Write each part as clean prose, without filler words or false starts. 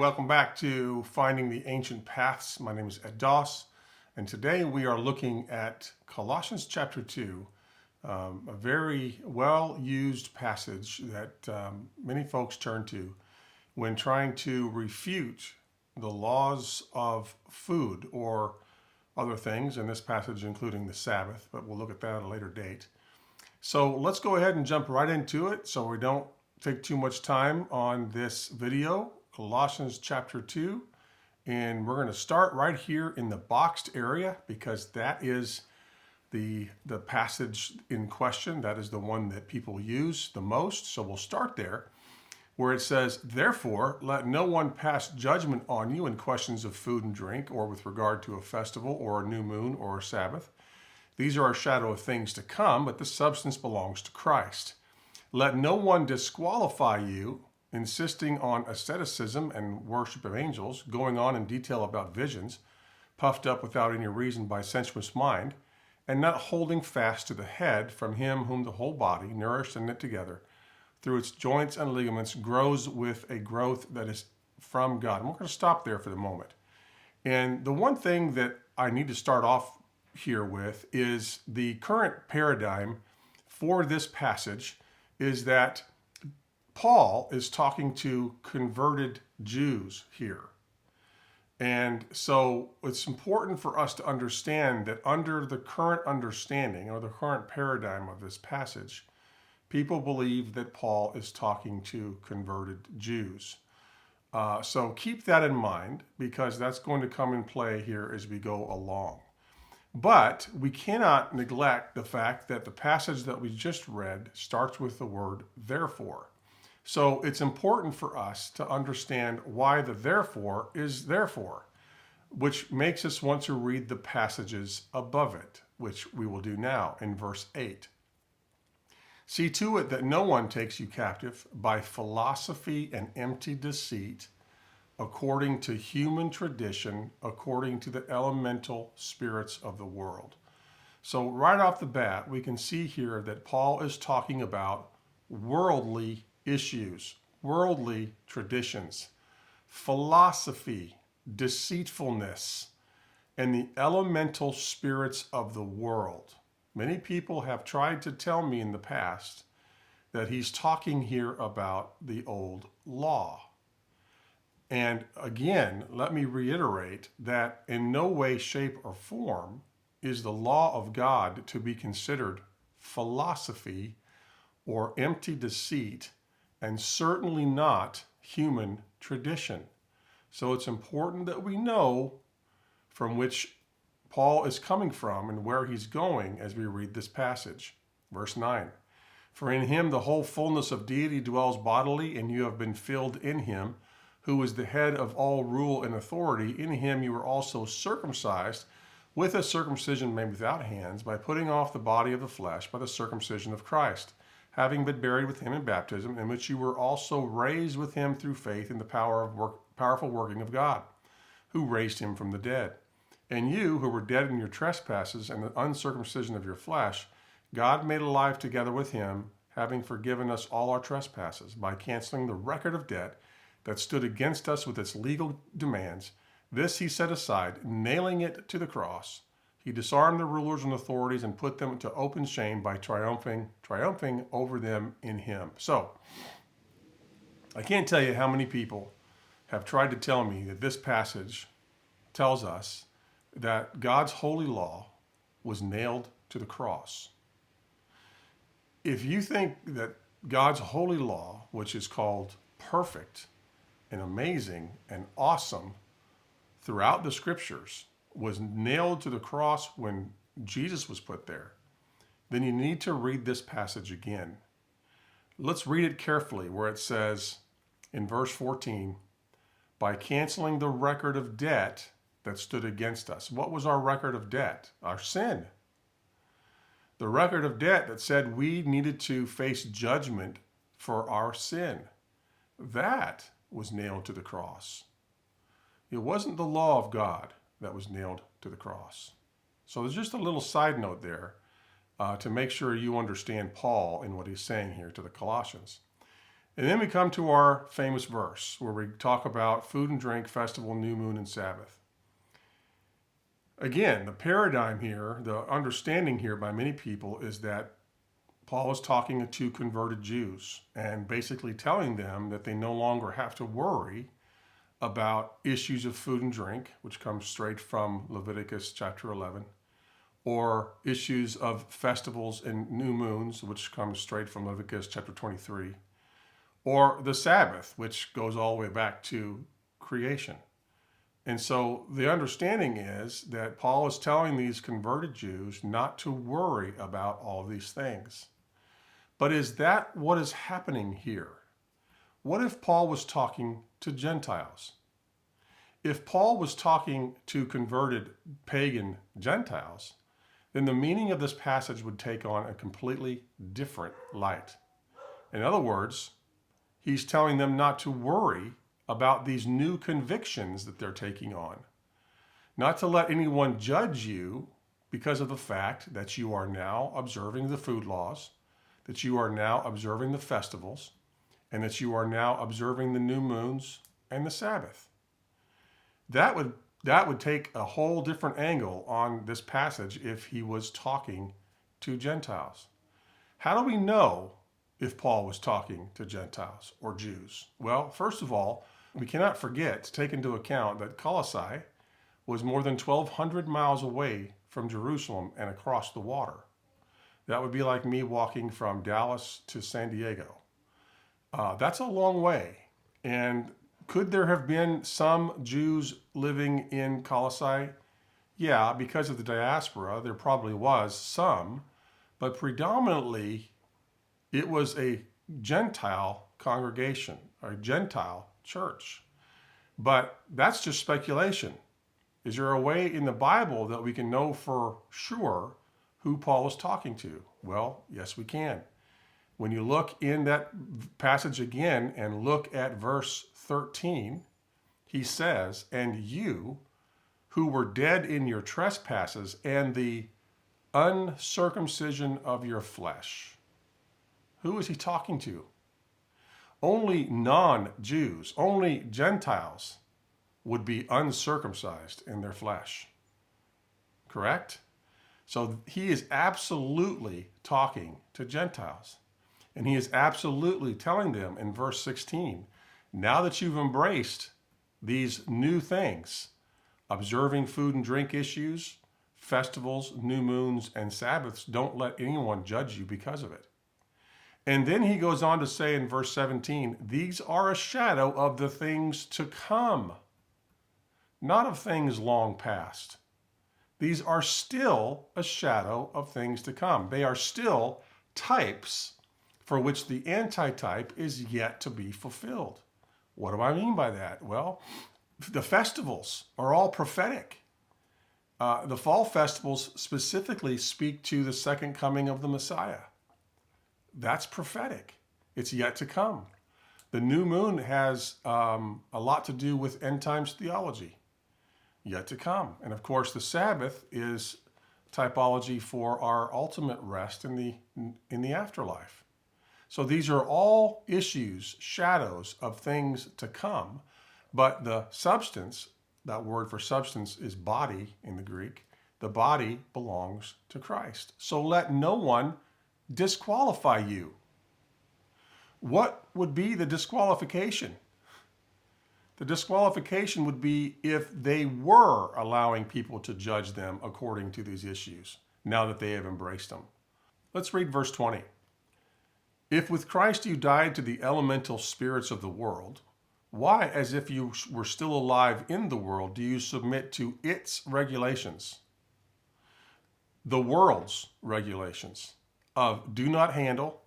welcome back to Finding the Ancient Paths. My name is Ed Doss, and today we are looking at Colossians chapter 2, a very well-used passage that many folks turn to when trying to refute the laws of food or other things, in this passage including the Sabbath, but we'll look at that at a later date. So let's go ahead and jump right into it so we don't take too much time on this video. Colossians chapter 2, and we're going to start right here in the boxed area because that is the passage in question. That is the one that people use the most. So we'll start there where it says, "Therefore, let no one pass judgment on you in questions of food and drink, or with regard to a festival, or a new moon, or a Sabbath. These are a shadow of things to come, but the substance belongs to Christ. Let no one disqualify you, insisting on asceticism and worship of angels, going on in detail about visions, puffed up without any reason by sensuous mind, and not holding fast to the head, from him whom the whole body, nourished and knit together, through its joints and ligaments, grows with a growth that is from God." And we're going to stop there for the moment. And the one thing that I need to start off here with is the current paradigm for this passage is that Paul is talking to converted Jews here. And so it's important for us to understand that under the current understanding or the current paradigm of this passage, people believe that Paul is talking to converted Jews. So keep that in mind because that's going to come in play here as we go along. But we cannot neglect the fact that the passage that we just read starts with the word therefore. So it's important for us to understand why the therefore is therefore, which makes us want to read the passages above it, which we will do now in verse 8. "See to it that no one takes you captive by philosophy and empty deceit, according to human tradition, according to the elemental spirits of the world." So right off the bat, we can see here that Paul is talking about worldly issues, worldly traditions, philosophy, deceitfulness, and the elemental spirits of the world. Many people have tried to tell me in the past that he's talking here about the old law. And again, let me reiterate that in no way, shape, or form is the law of God to be considered philosophy or empty deceit, and certainly not human tradition. So it's important that we know from which Paul is coming from and where he's going as we read this passage. Verse 9, "For in him the whole fullness of deity dwells bodily, and you have been filled in him, who is the head of all rule and authority. In him you were also circumcised with a circumcision made without hands, by putting off the body of the flesh by the circumcision of Christ, having been buried with him in baptism, in which you were also raised with him through faith in the powerful working of God, who raised him from the dead. And you, who were dead in your trespasses and the uncircumcision of your flesh, God made alive together with him, having forgiven us all our trespasses, by canceling the record of debt that stood against us with its legal demands. This he set aside, nailing it to the cross. He disarmed the rulers and authorities and put them to open shame by triumphing over them in him." So, I can't tell you how many people have tried to tell me that this passage tells us that God's holy law was nailed to the cross. If you think that God's holy law, which is called perfect and amazing and awesome throughout the scriptures, was nailed to the cross when Jesus was put there, then you need to read this passage again. Let's read it carefully where it says in verse 14, "By canceling the record of debt that stood against us." What was our record of debt? Our sin. The record of debt that said we needed to face judgment for our sin. That was nailed to the cross. It wasn't the law of God that was nailed to the cross. So there's just a little side note there to make sure you understand Paul and what he's saying here to the Colossians. And then we come to our famous verse where we talk about food and drink, festival, new moon, and Sabbath. Again, the paradigm here, the understanding here by many people is that Paul is talking to converted Jews and basically telling them that they no longer have to worry about issues of food and drink, which comes straight from Leviticus chapter 11, or issues of festivals and new moons, which comes straight from Leviticus chapter 23, or the Sabbath, which goes all the way back to creation. And so the understanding is that Paul is telling these converted Jews not to worry about all of these things. But is that what is happening here? What if Paul was talking to Gentiles? If Paul was talking to converted pagan Gentiles, then the meaning of this passage would take on a completely different light. In other words, he's telling them not to worry about these new convictions that they're taking on. Not to let anyone judge you because of the fact that you are now observing the food laws, that you are now observing the festivals, and that you are now observing the new moons and the Sabbath. That would take a whole different angle on this passage if he was talking to Gentiles. How do we know if Paul was talking to Gentiles or Jews? Well, first of all, we cannot forget to take into account that Colossae was more than 1,200 miles away from Jerusalem and across the water. That would be like me walking from Dallas to San Diego. That's a long way. And could there have been some Jews living in Colossae? Yeah, because of the diaspora, there probably was some, but predominantly it was a Gentile congregation, a Gentile church. But that's just speculation. Is there a way in the Bible that we can know for sure who Paul is talking to? Well, yes, we can. When you look in that passage again and look at verse 13, he says, "And you who were dead in your trespasses and the uncircumcision of your flesh." Who is he talking to? Only non-Jews, only Gentiles would be uncircumcised in their flesh. Correct? So he is absolutely talking to Gentiles. And he is absolutely telling them in verse 16, now that you've embraced these new things, observing food and drink issues, festivals, new moons, and Sabbaths, don't let anyone judge you because of it. And then he goes on to say in verse 17, these are a shadow of the things to come, not of things long past. These are still a shadow of things to come. They are still types for which the antitype is yet to be fulfilled. What do I mean by that? Well, the festivals are all prophetic. The fall festivals specifically speak to the second coming of the Messiah. That's prophetic. It's yet to come. The new moon has a lot to do with end times theology. Yet to come. And of course, the Sabbath is typology for our ultimate rest in the afterlife. So these are all issues, shadows of things to come, but the substance, that word for substance is body in the Greek, the body belongs to Christ. So let no one disqualify you. What would be the disqualification? The disqualification would be if they were allowing people to judge them according to these issues, now that they have embraced them. Let's read verse 20. If with Christ you died to the elemental spirits of the world, why, as if you were still alive in the world, do you submit to its regulations? The world's regulations of do not handle,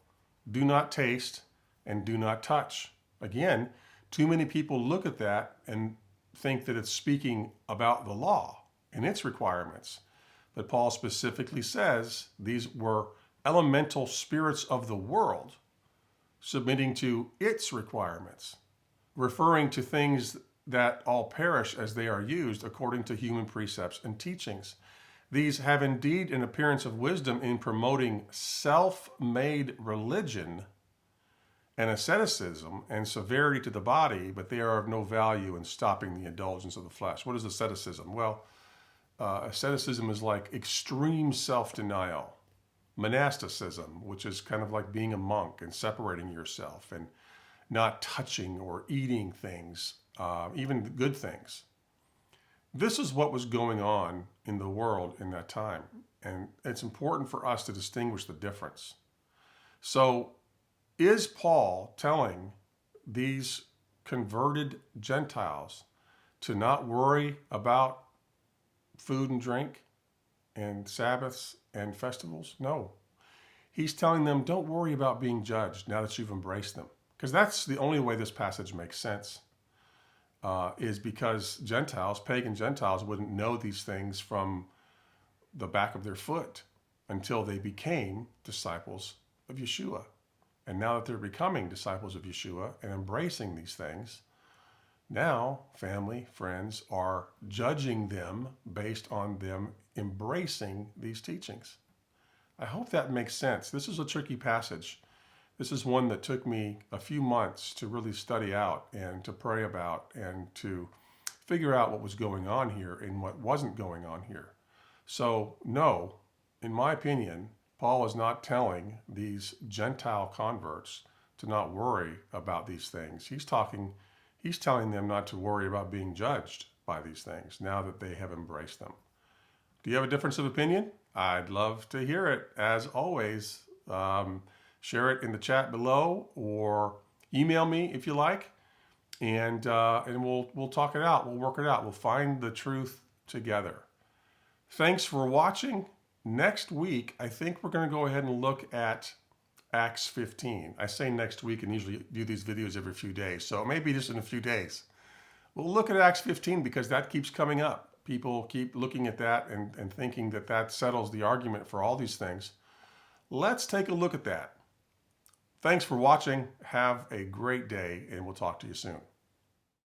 do not taste, and do not touch. Again, too many people look at that and think that it's speaking about the law and its requirements. But Paul specifically says these were elemental spirits of the world submitting to its requirements, referring to things that all perish as they are used according to human precepts and teachings. These have indeed an appearance of wisdom in promoting self-made religion and asceticism and severity to the body, but they are of no value in stopping the indulgence of the flesh. What is asceticism? Well, asceticism is like extreme self-denial. Monasticism, which is kind of like being a monk and separating yourself and not touching or eating things, even good things. This is what was going on in the world in that time. And it's important for us to distinguish the difference. So, is Paul telling these converted Gentiles to not worry about food and drink and Sabbaths and festivals? No. He's telling them, don't worry about being judged now that you've embraced them. Because that's the only way this passage makes sense, is because Gentiles, pagan Gentiles, wouldn't know these things from the back of their foot until they became disciples of Yeshua. And now that they're becoming disciples of Yeshua and embracing these things, now family, friends are judging them based on them embracing these teachings. I hope that makes sense. This is a tricky passage. This is one that took me a few months to really study out and to pray about and to figure out what was going on here and what wasn't going on here. So, no, in my opinion, Paul is not telling these Gentile converts to not worry about these things. He's telling them not to worry about being judged by these things now that they have embraced them. Do you have a difference of opinion? I'd love to hear it. As always, share it in the chat below or email me if you like, and we'll talk it out. We'll work it out. We'll find the truth together. Thanks for watching. Next week, I think we're going to go ahead and look at Acts 15. I say next week and usually do these videos every few days, so it may be just in a few days. We'll look at Acts 15 because that keeps coming up. People keep looking at that and thinking that that settles the argument for all these things. Let's take a look at that. Thanks for watching. Have a great day, and we'll talk to you soon.